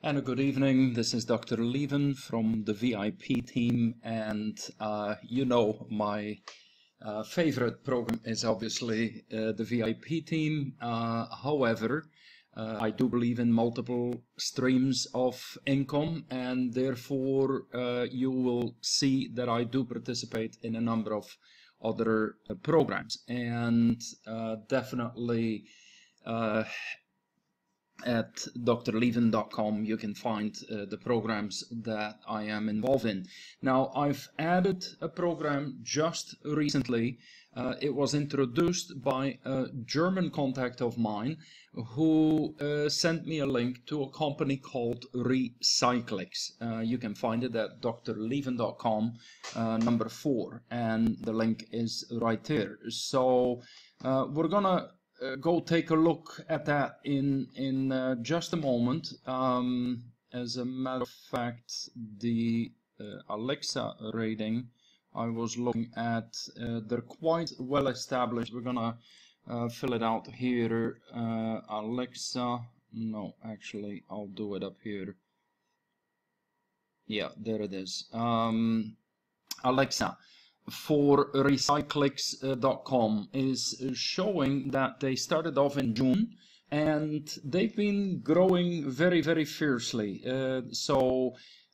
And a good evening. This is Dr. Leven from the VIP team, and my favorite program is obviously the VIP team. However, I do believe in multiple streams of income, and therefore you will see that I do participate in a number of other programs, and definitely at drleven.com you can find the programs that I am involved in. Now, I've added a program just recently. It was introduced by a German contact of mine who sent me a link to a company called Recyclix. You can find it at drleven.com number 4, and the link is right there. So we're gonna go take a look at that in just a moment. As a matter of fact, the Alexa rating I was looking at, they're quite well established. We're gonna fill it out here. Alexa, no, actually I'll do it up here. Yeah, there it is. Alexa for Recyclix.com is showing that they started off in June and they've been growing very, very fiercely.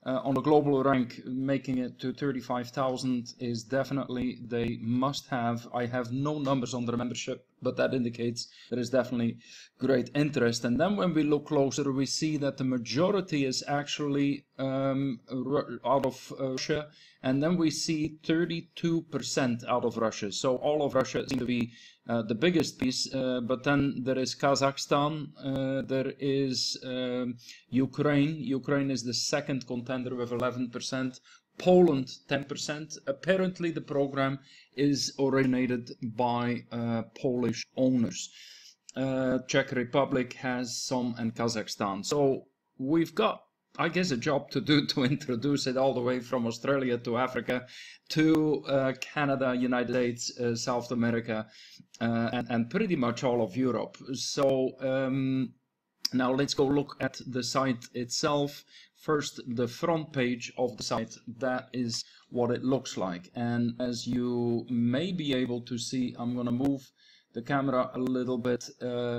On the global rank, making it to 35,000 is definitely they must have. I have no numbers on their membership, but that indicates there is definitely great interest. And then when we look closer, we see that the majority is actually out of Russia, and then we see 32% out of Russia. So all of Russia seems to be the biggest piece, but then there is Kazakhstan, there is Ukraine. Ukraine is the second contender with 11%, Poland 10%. Apparently the program is originated by Polish owners. Czech Republic has some, and Kazakhstan. So we've got, I guess, a job to do to introduce it all the way from Australia to Africa to Canada, United States, South America, and pretty much all of Europe. So now let's go look at the site itself. First, the front page of the site, that is what it looks like. And as you may be able to see, I'm going to move the camera a little bit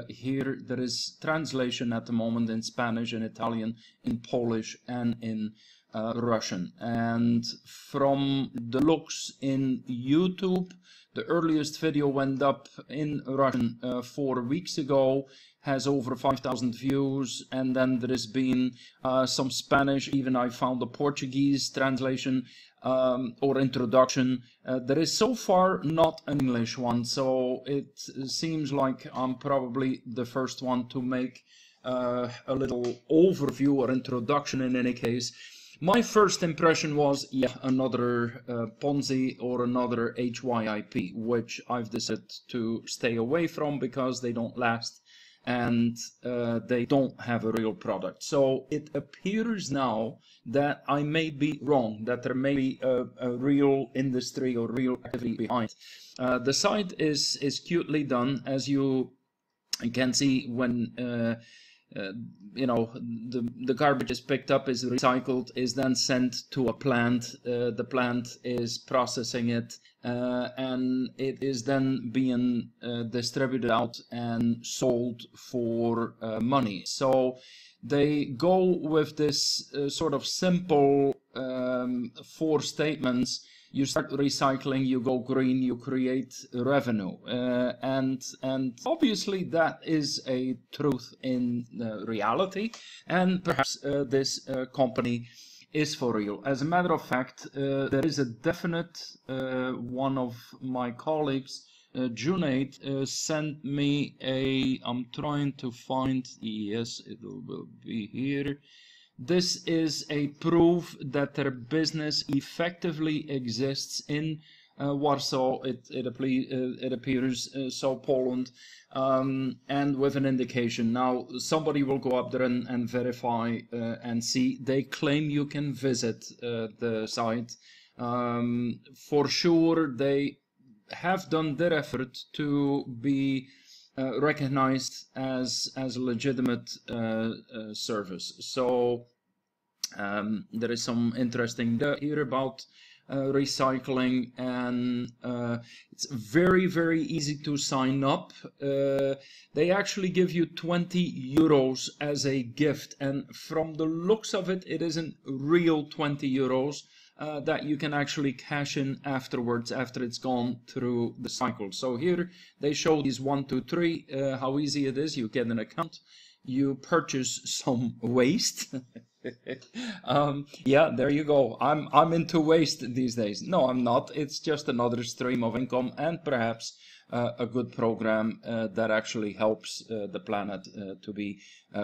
here. There is translation at the moment in Spanish, in Italian, in Polish, and in Russian. And from the looks in YouTube, the earliest video went up in Russian 4 weeks ago, has over 5,000 views, and then there has been some Spanish. Even I found a Portuguese translation or introduction. There is so far not an English one, so it seems like I'm probably the first one to make a little overview or introduction in any case. My first impression was, yeah, another Ponzi or another HYIP, which I've decided to stay away from because they don't last and they don't have a real product. So it appears now that I may be wrong, that there may be a real industry or real activity behind. The site is cutely done, as you can see. When the garbage is picked up, is recycled, is then sent to a plant. The plant is processing it, and it is then being distributed out and sold for money. So they go with this sort of simple 4 statements. You start recycling, you go green, you create revenue, and obviously that is a truth in reality, and perhaps this company is for real. As a matter of fact, there is a definite one of my colleagues, Junaid, sent me a, I'm trying to find, yes, it will be here. This is a proof that their business effectively exists in Warsaw, it appears, so Poland, and with an indication. Now, somebody will go up there and verify and see. They claim you can visit the site. For sure, they have done their effort to be recognized as a legitimate service. So there is some interesting data here about recycling, and it's very, very easy to sign up. They actually give you 20 euros as a gift, and from the looks of it, it isn't real 20 euros that you can actually cash in afterwards, after it's gone through the cycle. So here they show these 1, 2, 3, how easy it is. You get an account, you purchase some waste. Yeah, there you go. I'm into waste these days. No, I'm not. It's just another stream of income, and perhaps a good program that actually helps the planet to be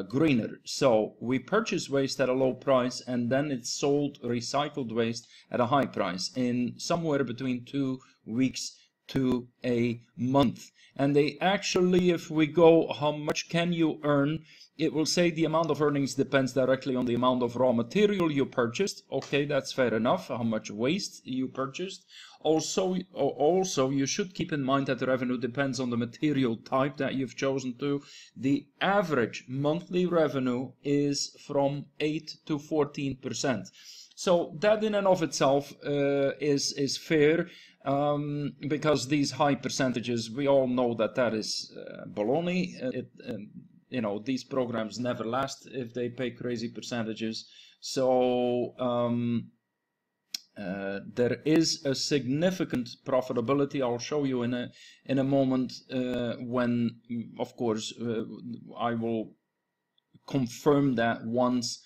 greener. So we purchase waste at a low price, and then it's sold recycled waste at a high price in somewhere between 2 weeks to a month. And they actually, if we go, how much can you earn? It will say the amount of earnings depends directly on the amount of raw material you purchased. Okay, that's fair enough. How much waste you purchased. Also, you should keep in mind that the revenue depends on the material type that you've chosen to. The average monthly revenue is from 8 to 14%. So that in and of itself is fair. Because these high percentages, we all know that is baloney. You know, these programs never last if they pay crazy percentages. So there is a significant profitability. I'll show you in a moment when, of course, I will confirm that once.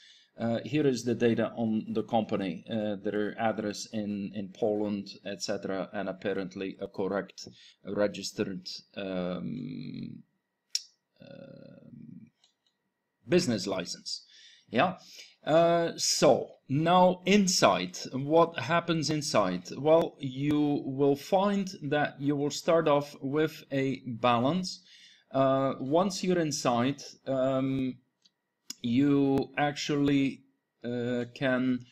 Here is the data on the company, their address in Poland, etc., and apparently a correct registered business license. Yeah. So now inside, what happens inside? Well, you will find that you will start off with a balance. Once you're inside, you actually can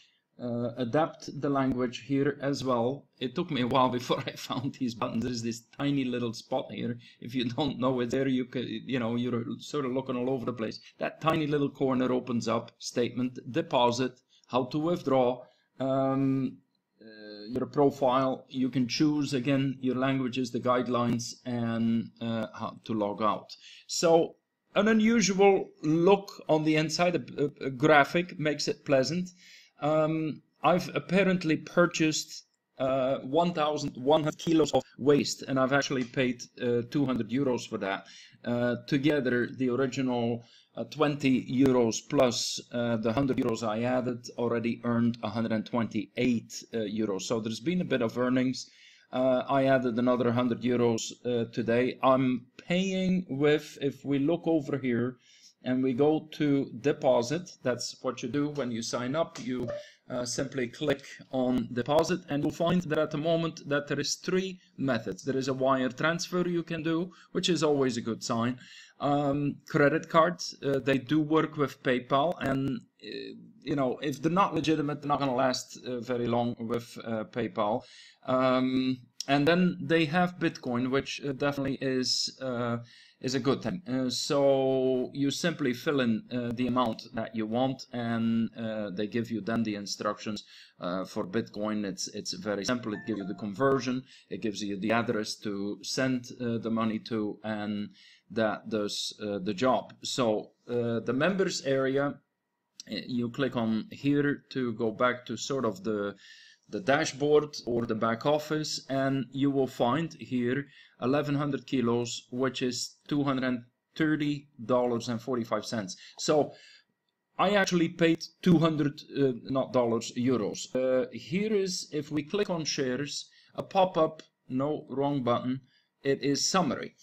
adapt the language here as well. It took me a while before I found these buttons. There's this tiny little spot here. If you don't know it there, you could, you know, you're sort of looking all over the place. That tiny little corner opens up statement, deposit, how to withdraw, your profile. You can choose again your languages, the guidelines, and how to log out. So an unusual look on the inside, a graphic makes it pleasant. I've apparently purchased 1,100 kilos of waste, and I've actually paid 200 euros for that. Together, the original 20 euros plus the 100 euros I added already earned 128 euros. So there's been a bit of earnings. I added another 100 euros today. I'm paying with, if we look over here and we go to deposit, that's what you do when you sign up. You simply click on deposit, and you'll find that at the moment that there is 3 methods. There is a wire transfer you can do, which is always a good sign. Credit cards, they do work with PayPal, and you know, if they're not legitimate, they're not going to last very long with PayPal. And then they have Bitcoin, which definitely is a good thing. So you simply fill in the amount that you want, and they give you then the instructions for Bitcoin. It's very simple. It gives you the conversion, it gives you the address to send the money to, and that does the job. So the members area, you click on here to go back to sort of the dashboard or the back office, and you will find here 1,100 kilos, which is $230.45. So I actually paid 200, not dollars, euros. Here is, if we click on shares, a pop-up, no, wrong button, it is summary.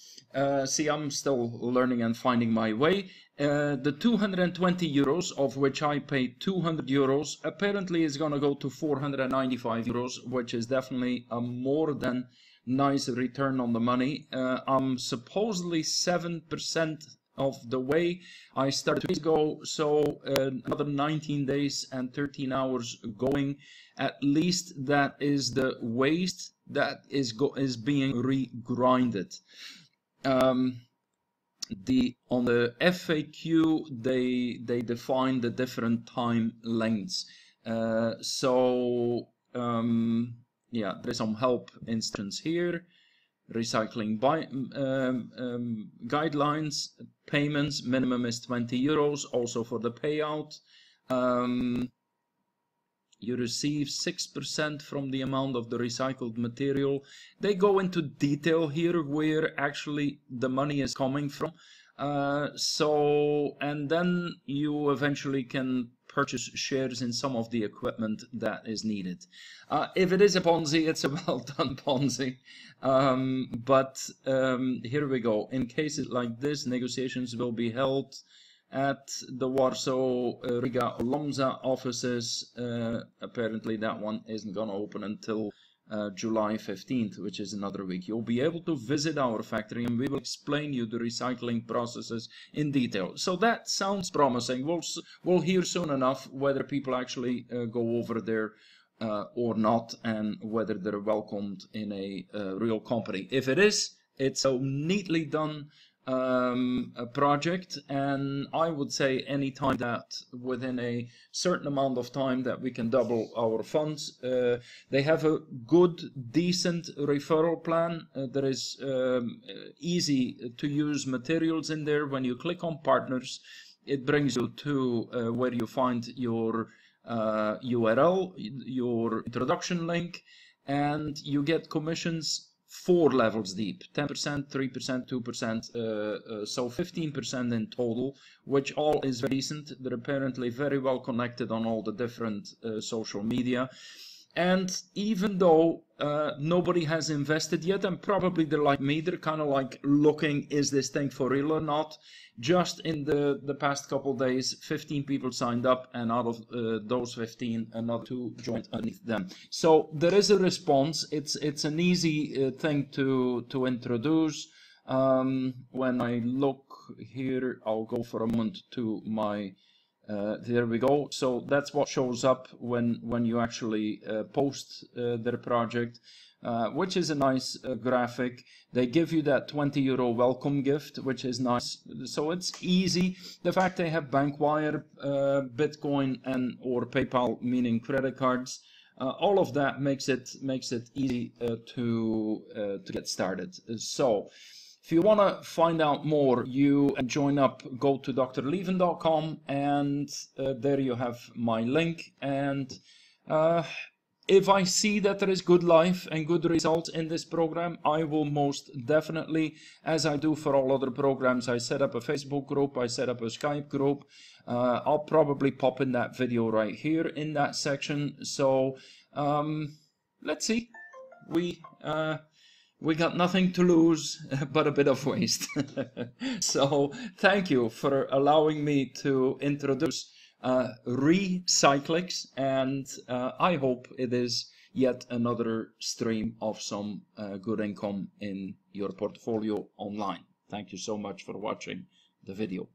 See, I'm still learning and finding my way. The 220 euros, of which I paid 200 euros, apparently is going to go to 495 euros, which is definitely a more than nice return on the money. I'm supposedly 7% of the way. I started 2 days ago, so another 19 days and 13 hours going. At least that is the waste that is being re-grinded. on the FAQ they define the different time lengths. Yeah, there's some help instructions here. Recycling guidelines, payments, minimum is 20 euros, also for the payout. You receive 6% from the amount of the recycled material. They go into detail here where actually the money is coming from. And then you eventually can purchase shares in some of the equipment that is needed. If it is a Ponzi, it's a well-done Ponzi. Here we go. In cases like this, negotiations will be held at the Warsaw, Riga, Lomza offices. Apparently that one isn't going to open until July 15th, which is another week. You'll be able to visit our factory and we will explain you the recycling processes in detail. So that sounds promising. We'll hear soon enough whether people actually go over there or not, and whether they're welcomed in a real company. If it is, it's a neatly done a project, and I would say any time that within a certain amount of time that we can double our funds. They have a good, decent referral plan. There is easy to use materials in there. When you click on partners, it brings you to where you find your URL, your introduction link, and you get commissions 4 levels deep: 10%, 3%, 2%, so 15% in total, which all is very decent. They're apparently very well connected on all the different social media. And even though nobody has invested yet, and probably they're like me, they're kind of like looking, is this thing for real or not? Just in the past couple days, 15 people signed up, and out of those 15, another 2 joined underneath them. So there is a response. It's an easy thing to introduce. When I look here, I'll go for a moment to my there we go. So that's what shows up when you actually post their project, which is a nice graphic. They give you that 20 euro welcome gift, which is nice. So it's easy. The fact they have Bankwire, Bitcoin, and or PayPal, meaning credit cards, all of that makes it easy to get started. So if you want to find out more, you join up, go to drlieven.com, and there you have my link. And if I see that there is good life and good results in this program, I will most definitely, as I do for all other programs, I set up a Facebook group, I set up a Skype group. I'll probably pop in that video right here in that section. So let's see. We got nothing to lose but a bit of waste. So thank you for allowing me to introduce Recyclix, and I hope it is yet another stream of some good income in your portfolio online. Thank you so much for watching the video.